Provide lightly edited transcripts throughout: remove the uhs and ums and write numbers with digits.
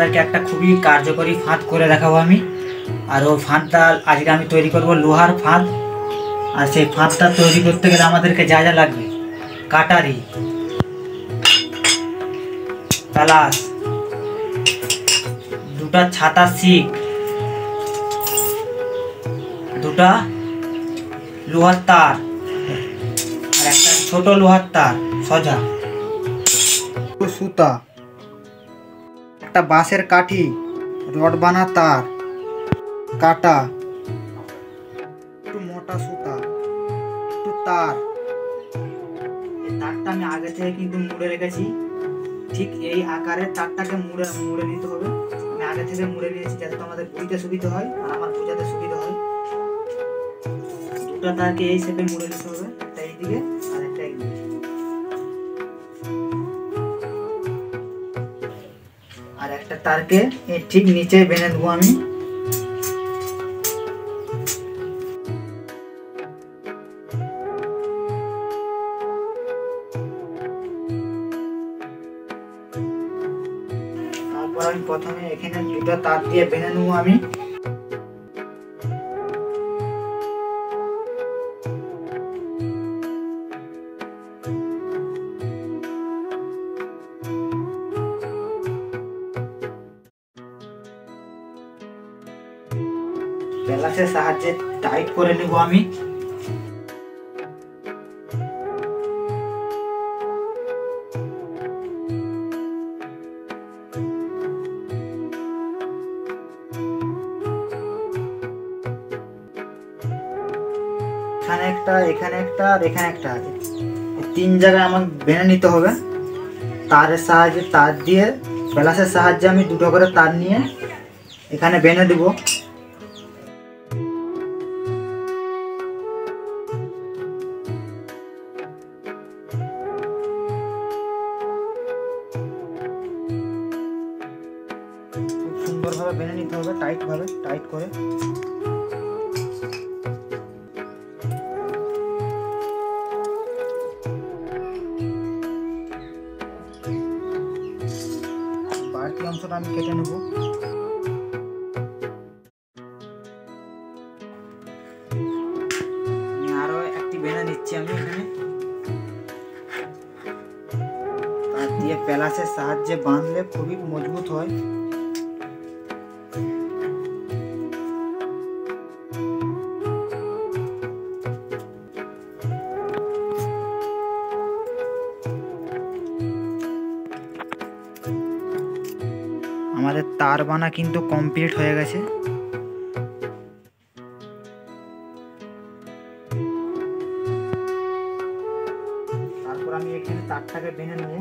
তোমাদেরকে একটা খুবই কার্যকরী ফাঁদ করে দেখাবো আমি। আর ওই ফাঁদটা আজকে আমি তৈরি করব লোহার ফাঁদ। আর সেই ফাঁদটা তৈরি করতে গেলে আমাদেরকে যা যা লাগবে: কাটারি, প্লাস দুটা ছাতা শিক, দুটা লোহার তার আর একটা ছোট লোহার তার সোজা, সুতা, একটা বাঁশের কাঠি, রড বানা তার, কাটা, একটু মোটা সুতা, একটু তার। এই তারটা আমি আগে থেকে কিন্তু মুড়ে রেখেছি। ঠিক এই আকারে তারটাকে মুড়ে নিতে হবে। আমি আগে থেকে মুড়ে নিয়েছি যাতে তোমাদের বুঝতে সুবিধা হয় আর আমার বোঝাতে সুবিধা হয়। দুটা তারকে এই শেপে মুড়ে নিতে হবে, একটা এইদিকে আর একটা এইদিকে। আর একটা তারকে ঠিক নিচে বেঁধে দেবো আমি। তারপর আমি প্রথমে এখানে দুটো তার দিয়ে বেঁধে নেবো আমি। প্লাসের সাহায্যে টাইট করে নেব আমি। এখানে একটা, এখানে একটা আর এখানে একটা, তিন জায়গায় আমার বেঁধে নিতে হবে। তারের সাহায্যে, তার দিয়ে প্লাসের সাহায্যে আমি দুটো করে তার নিয়ে এখানে বেঁধে দেব। খুব সুন্দরভাবে বেঁধে নিতে হবে, টাইট করে। বাড়তি অংশটা আমি কেটে নেব। আরো একটি বেঁধে নিচ্ছি আমি এখানে। তার দিয়ে প্লাসের সাহায্যে বাঁধলে খুবই মজবুত হয়। আমাদের তার বানা কিন্তু কমপ্লিট হয়ে গেছে। তারপর আমি এখানে তারটাকে বেঁধে নেব।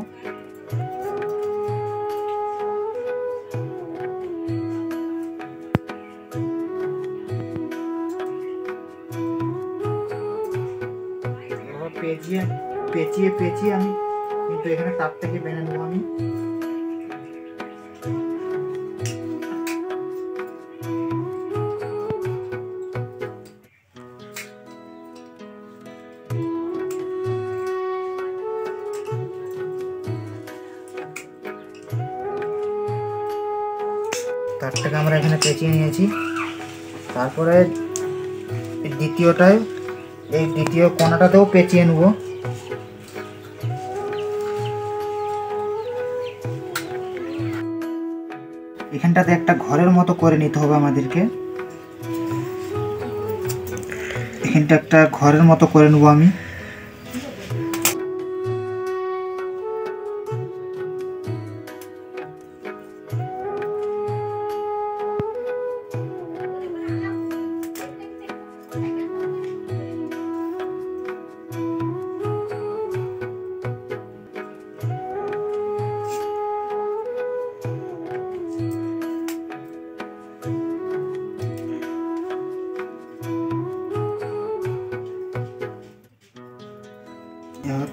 পেঁচিয়ে আমি কিন্তু এখানে তারটাকে বেঁধে নেব আমি। তারটাকে আমরা এখানে পেঁচিয়ে নিয়েছি। তারপরে দ্বিতীয়টায়, এই দ্বিতীয় কোণাটাতেও পেঁচিয়ে নেব। এখানটাতে একটা ঘরের মতো করে নিতে হবে আমাদেরকে। এখানটা একটা ঘরের মতো করে নেব আমি।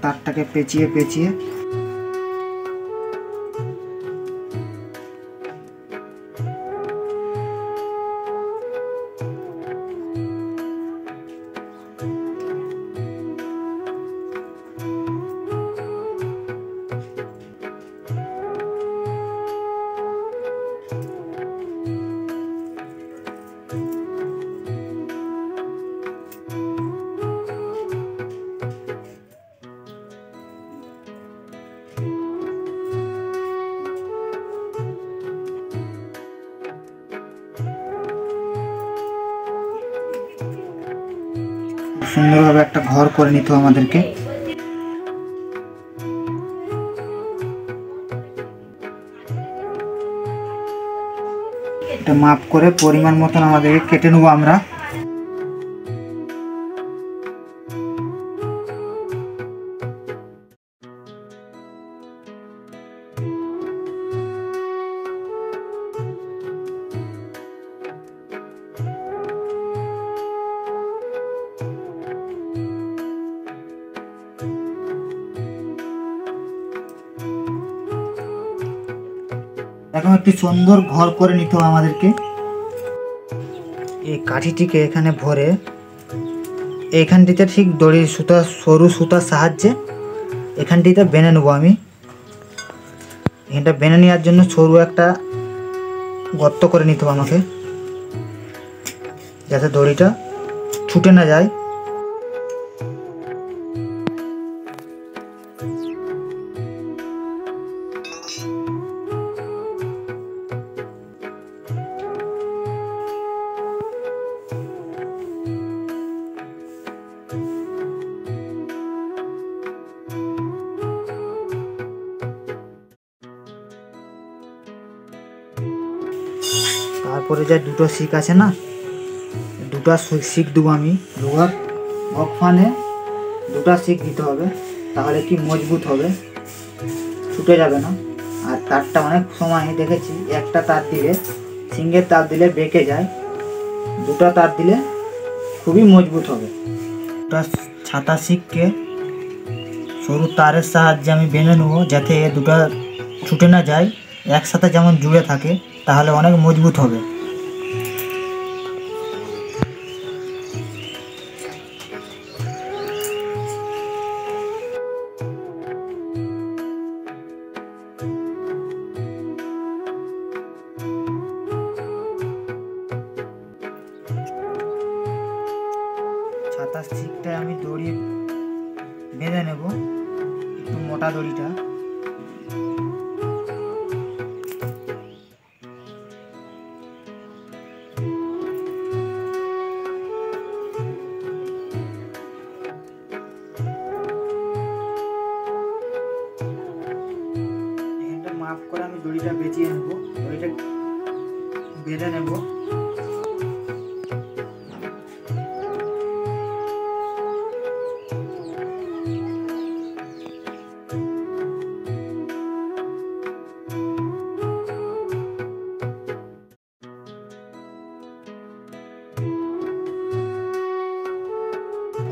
তারটাকে পেঁচিয়ে সুন্দরভাবে একটা ঘর করে নিতে হবে আমাদেরকে। এটা মাপ করে পরিমাণ মতন আমাদেরকে কেটে নেবো আমরা। এখন একটি সুন্দর ঘর করে নিতে হবে আমাদেরকে। এই কাঠিটিকে এখানে ভরে এইখানটিতে ঠিক দড়ির সুতা, সরু সুতার সাহায্যে এখানটিতে বেঁধে নেবো আমি। এখানটা বেঁধে নেওয়ার জন্য সরু একটা গর্ত করে নিতে হবে আমাকে, যাতে দড়িটা ছুটে না যায়। তারপরে যে দুটো শিক আছে না, দুটো শিক দেবো আমি। লোহার অকফানে দুটো শিক দিতে হবে, তাহলে কি মজবুত হবে, ছুটে যাবে না। আর তারটা অনেক সময় দেখেছি একটা তার দিলে, সিঙ্গেল তার দিলে বেঁকে যায়, দুটো তার দিলে খুবই মজবুত হবে। দুটো ছাতা শিককে সরু তারের সাহায্যে আমি বেঁধে নেবো, যাতে দুটো ছুটে না যায়, একসাথে যেমন জুড়ে থাকে, তাহলে অনেক মজবুত হবে। ছাতার শিকটায় আমি দড়ি বেঁধে নেব, একটু মোটা দড়িটা। এখানটা মাপ করে আমি দড়িটা বেঁচিয়ে নেব, দড়িটা বেঁধে নেব।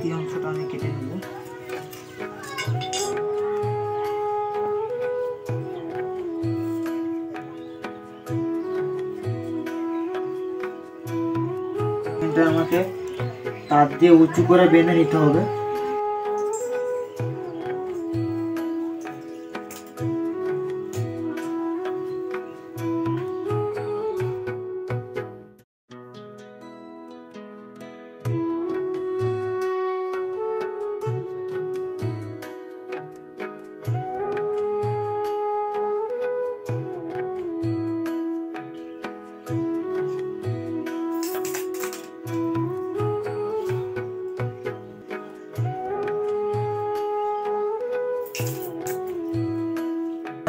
এই অংশটা আমি কেটে নেব। এটা আমাকে তার দিয়ে উঁচু করে বেঁধে নিতে হবে।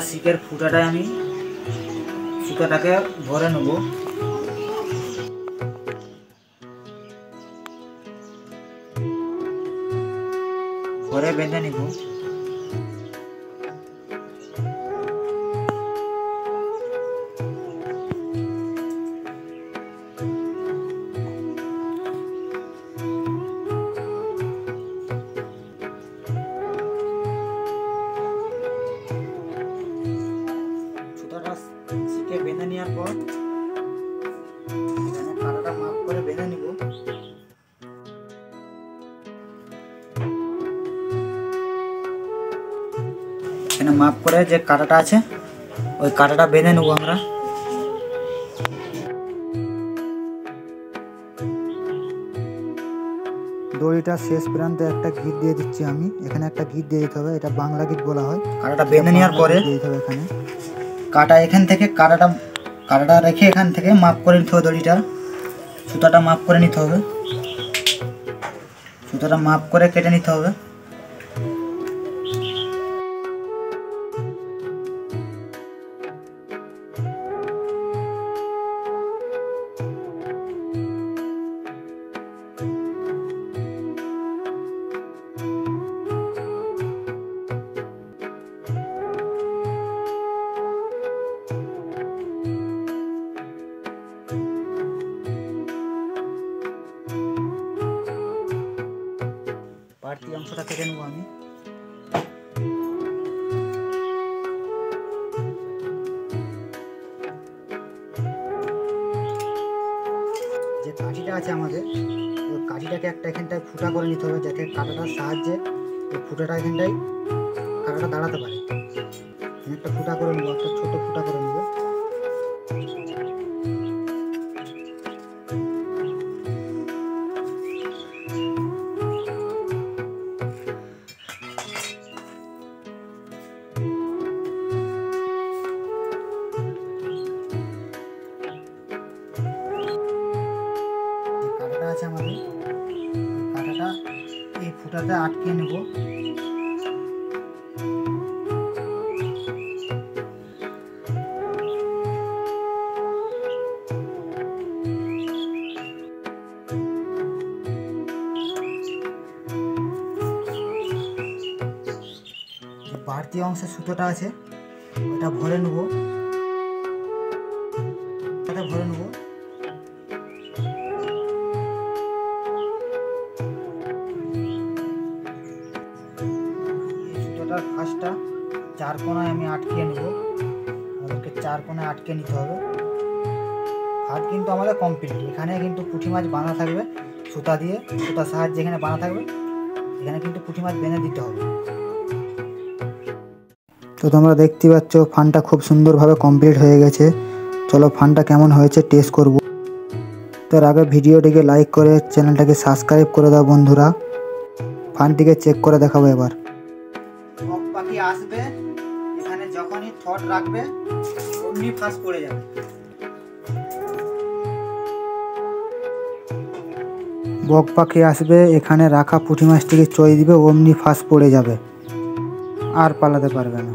শিকের ফুটাটায় আমি সুতাটাকে ভরে নেব। ভরে বেঁধে নিব। শিকে বেঁধে নেওয়ার পর কাঁটাটা মাপ করে বেঁধে নিব। এখানে মাপ করে যে কাঁটাটা আছে ওই কাঁটাটা বেঁধে নেব আমরা। দড়িটা শেষ প্রান্তে একটা গিট দিয়ে দিচ্ছি আমি। এখানে একটা গিট দিয়ে দিতে হবে, এটা বাংলা গিট বলা হয়। কাঁটাটা বেঁধে নেওয়ার পরে দিয়ে দিতে হবে এখানে কাঁটা। এখান থেকে কাঁটাটা রেখে এখান থেকে মাপ করে নিতে হবে, দড়িটা সুতাটা মাপ করে নিতে হবে। সুতোটা মাপ করে কেটে নিতে হবে। বাড়তি অংশটা কেটে নেবো আমি। যে কাঠিটা আছে আমাদের, ওই কাঠিটাকে একটা এখানটায় ফুটা করে নিতে হবে, যাতে কাঁটাটার সাহায্যে এই ফুটাটা এখানটায় কাঁটাটা দাঁড়াতে পারে। একটা ফুটা করে নেবো, একটা ছোট ফুটা করে নেবো। কাঁটাটা আছে আমাদের, কাঁটাটা এই ফুটাতে আটকে নেব। বাড়তি অংশের সুতোটা আছে ওটা ভরে নেব, ভরে নেব। সুতোটার ফাঁসটা 4 কোণায় আমি আটকে নেব। আমাদেরকে 4 কোণায় আটকে নিতে হবে। হাত কিন্তু আমাদের কমপ্লিট। এখানে কিন্তু পুঁটি মাছ বাঁধা থাকবে সুতা দিয়ে, সুতার সাহায্যে এখানে বাঁধা থাকবে। এখানে কিন্তু পুঁটি মাছ বেঁধে দিতে হবে। তো তোমরা দেখতে পাচ্ছ ফানটা খুব সুন্দরভাবে কমপ্লিট হয়ে গেছে। চলো ফানটা কেমন হয়েছে টেস্ট করব। তার আগে ভিডিওটিকে লাইক করে চ্যানেলটাকে সাবস্ক্রাইব করে দাও বন্ধুরা। ফানটিকে চেক করে দেখাবো এবার। বক পাখি আসবে, এখানে যখনই থট রাখবে অমনি ফাঁস পড়ে যাবে। বক পাখি আসবে, এখানে রাখা পুঁটি মাছটিকে চই দিবে, অমনি ফাঁস পড়ে যাবে, আর পালাতে পারবে না।